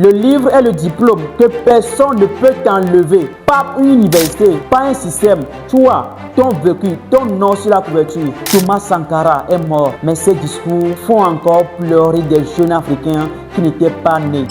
Le livre est le diplôme que personne ne peut t'enlever. Pas une université, pas un système. Toi, ton vécu, ton nom sur la couverture. Thomas Sankara est mort, mais ses discours font encore pleurer des jeunes Africains qui n'étaient pas nés.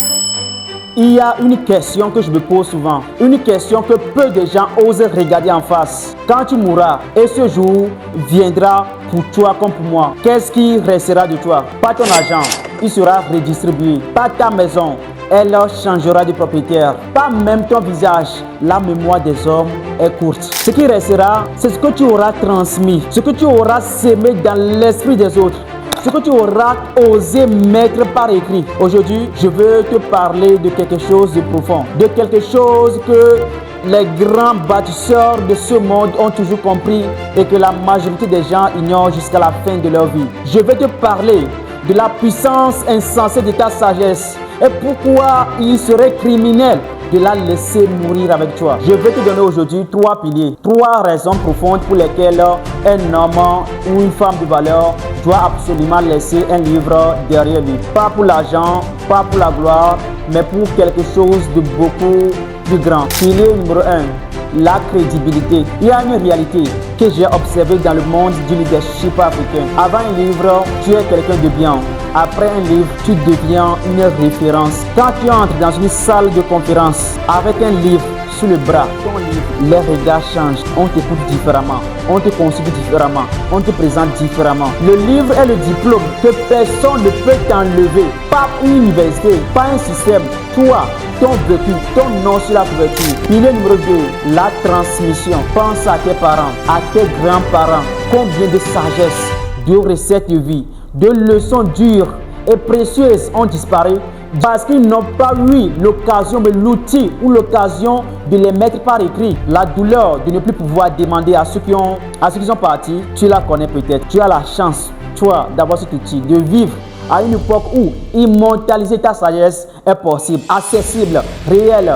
Il y a une question que je me pose souvent, une question que peu de gens osent regarder en face. Quand tu mourras et ce jour viendra pour toi comme pour moi, qu'est-ce qui restera de toi? Pas ton argent, il sera redistribué. Pas ta maison, elle changera de propriétaire. Pas même ton visage, la mémoire des hommes est courte. Ce qui restera, c'est ce que tu auras transmis, ce que tu auras sémé dans l'esprit des autres. Ce que tu auras osé mettre par écrit. Aujourd'hui, je veux te parler de quelque chose de profond, de quelque chose que les grands bâtisseurs de ce monde ont toujours compris et que la majorité des gens ignorent jusqu'à la fin de leur vie. Je vais te parler de la puissance insensée de ta sagesse et pourquoi il serait criminel de la laisser mourir avec toi. Je vais te donner aujourd'hui 3 piliers, 3 raisons profondes pour lesquelles un homme ou une femme de valeur doit absolument laisser un livre derrière lui. Pas pour l'argent, pas pour la gloire, mais pour quelque chose de beaucoup plus grand. Pilier numéro 1, la crédibilité. Il y a une réalité que j'ai observée dans le monde du leadership africain. Avant un livre, tu es quelqu'un de bien. Après un livre, tu deviens une référence. Quand tu entres dans une salle de conférence avec un livre sous le bras, ton livre, les regards changent. On t'écoute différemment, on te considère différemment, on te présente différemment. Le livre est le diplôme que personne ne peut t'enlever. Pas une université, pas un système. Toi, ton vécu, ton nom sur la couverture. Pilier numéro 2, la transmission. Pense à tes parents, à tes grands-parents. Combien de sagesse, de recettes de vie, de leçons dures et précieuses ont disparu parce qu'ils n'ont pas eu l'occasion, mais l'outil ou l'occasion de les mettre par écrit. La douleur de ne plus pouvoir demander à ceux qui sont partis, tu la connais peut-être. Tu as la chance, toi, d'avoir cet outil, de vivre à une époque où immortaliser ta sagesse est possible, accessible, réel.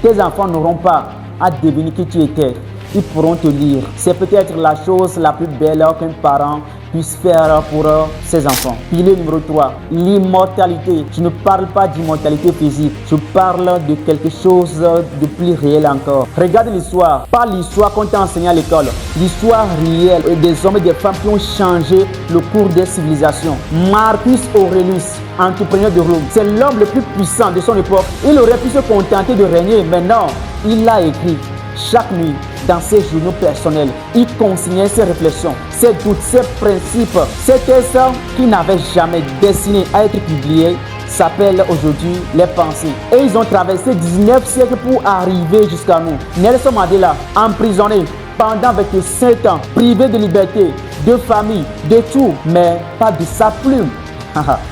Tes enfants n'auront pas à deviner qui tu étais. Ils pourront te lire. C'est peut-être la chose la plus belle qu'un parent puisse faire pour ses enfants. Pilier numéro 3, l'immortalité. Je ne parle pas d'immortalité physique, je parle de quelque chose de plus réel encore. Regarde l'histoire, pas l'histoire qu'on t'a enseignée à l'école, l'histoire réelle des hommes et des femmes qui ont changé le cours des civilisations. Marcus Aurelius, entrepreneur de Rome, c'est l'homme le plus puissant de son époque. Il aurait pu se contenter de régner, mais non, il l'a écrit. Chaque nuit, dans ses journaux personnels, il consignait ses réflexions, ses doutes, ses principes. Ces textes qui n'avaient jamais destiné à être publiés s'appellent aujourd'hui les pensées. Et ils ont traversé 19 siècles pour arriver jusqu'à nous. Nelson Mandela, emprisonné pendant 27 ans, privé de liberté, de famille, de tout, mais pas de sa plume.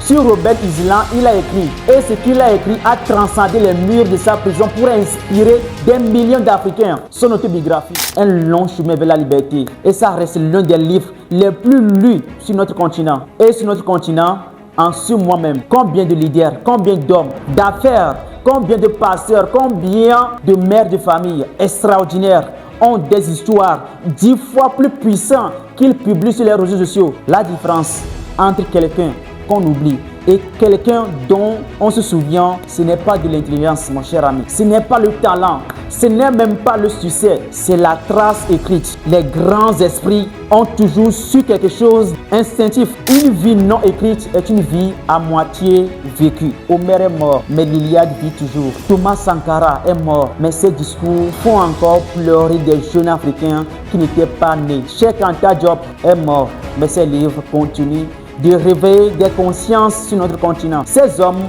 Sur Robert Island, il a écrit, et ce qu'il a écrit a transcendé les murs de sa prison pour inspirer des millions d'Africains. Son autobiographie, un long chemin vers la liberté. Et ça reste l'un des livres les plus lus sur notre continent. Et sur notre continent, en ce mois même, combien de leaders, combien d'hommes, d'affaires, combien de pasteurs, combien de mères de famille extraordinaires ont des histoires 10 fois plus puissantes qu'ils publient sur les réseaux sociaux. La différence entre quelqu'un qu'on oublie et quelqu'un dont on se souvient, ce n'est pas de l'intelligence, mon cher ami. Ce n'est pas le talent, ce n'est même pas le succès, c'est la trace écrite. Les grands esprits ont toujours su quelque chose instinctif. Une vie non écrite est une vie à moitié vécue. Homer est mort, mais l'Iliade vit toujours. Thomas Sankara est mort, mais ses discours font encore pleurer des jeunes Africains qui n'étaient pas nés. Cheikh Anta Diop est mort, mais ses livres continuent de réveiller des consciences sur notre continent. Ces hommes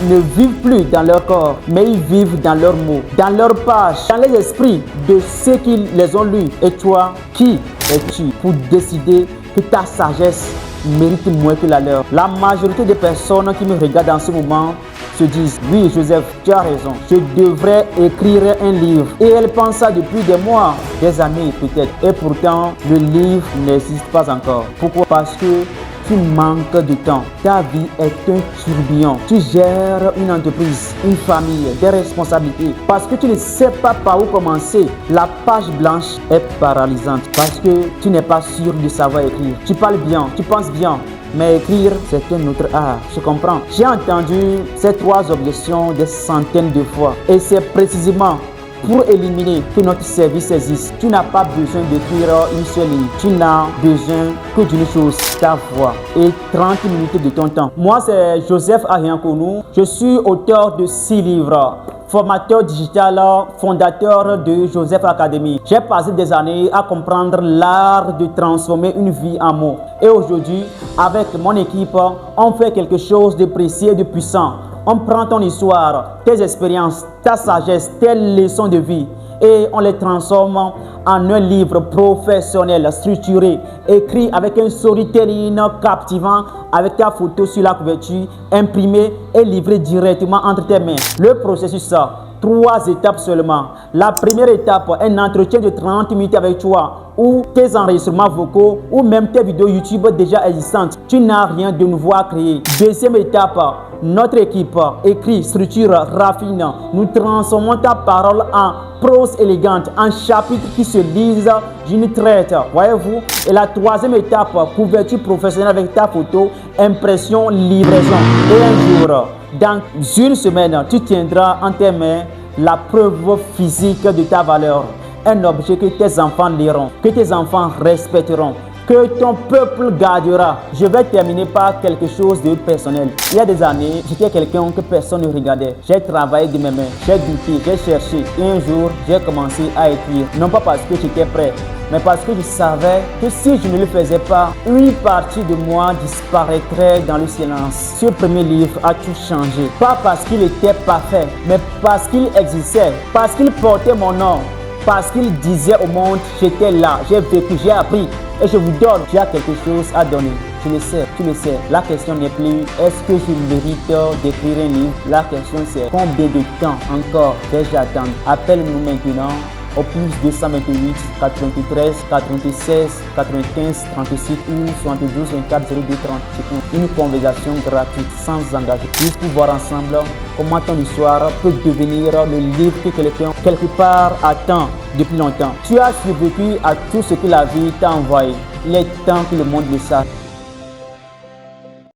ne vivent plus dans leur corps, mais ils vivent dans leurs mots, dans leurs pages, dans les esprits de ceux qui les ont lus. Et toi, qui es-tu pour décider que ta sagesse mérite moins que la leur? La majorité des personnes qui me regardent en ce moment se disent, oui Joseph, tu as raison, je devrais écrire un livre. Et elles pensent ça depuis des mois, des années peut-être. Et pourtant, le livre n'existe pas encore. Pourquoi? Parce que tu manques de temps. Ta vie est un tourbillon. Tu gères une entreprise, une famille, des responsabilités. Parce que tu ne sais pas par où commencer. La page blanche est paralysante. Parce que tu n'es pas sûr de savoir écrire. Tu parles bien, tu penses bien, Mais écrire, c'est un autre art. Je comprends. J'ai entendu ces 3 objections des centaines de fois. Et c'est précisément pour éliminer que notre service existe. Tu n'as pas besoin d'écrire une seule ligne. Tu n'as besoin que d'une chose, ta voix et 30 minutes de ton temps. Moi, c'est Joseph Ariankonou. Je suis auteur de 6 livres. Formateur digital, fondateur de Joseph Academy. J'ai passé des années à comprendre l'art de transformer une vie en mots. Et aujourd'hui, avec mon équipe, on fait quelque chose de précieux et de puissant. On prend ton histoire, tes expériences, ta sagesse, tes leçons de vie et on les transforme en un livre professionnel, structuré, écrit avec un storytelling captivant, avec ta photo sur la couverture, imprimé et livré directement entre tes mains. Le processus, 3 étapes seulement. La première étape, un entretien de 30 minutes avec toi ou tes enregistrements vocaux ou même tes vidéos YouTube déjà existantes. Tu n'as rien de nouveau à créer. Deuxième étape, notre équipe écrit, structure, raffine. Nous transformons ta parole en prose élégante, en chapitres qui se lisent d'une traite. Voyez-vous? Et la troisième étape, couverture professionnelle avec ta photo, impression, livraison. Et un jour, dans une semaine, tu tiendras en tes mains la preuve physique de ta valeur. Un objet que tes enfants liront, que tes enfants respecteront, que ton peuple gardera. Je vais terminer par quelque chose de personnel. Il y a des années, j'étais quelqu'un que personne ne regardait. J'ai travaillé de mes mains, j'ai douté, j'ai cherché. Et un jour, j'ai commencé à écrire. Non pas parce que j'étais prêt, mais parce que je savais que si je ne le faisais pas, une partie de moi disparaîtrait dans le silence. Ce premier livre a tout changé. Pas parce qu'il était parfait, mais parce qu'il existait, parce qu'il portait mon nom. Parce qu'il disait au monde, j'étais là, j'ai vécu, j'ai appris et je vous donne, tu as quelque chose à donner. Je le sais, tu le sais. La question n'est plus, est-ce que je mérite d'écrire un livre? La question c'est, combien de temps encore vais-je attendre? Appelle-nous maintenant au plus 228 93 96 95 36 ou 72 24 02 30. C'est une conversation gratuite sans engagement. Juste pour voir ensemble comment ton histoire peut devenir le livre que quelqu'un quelque part attend depuis longtemps. Tu as survécu à tout ce que la vie t'a envoyé. Il est temps que le monde le sache.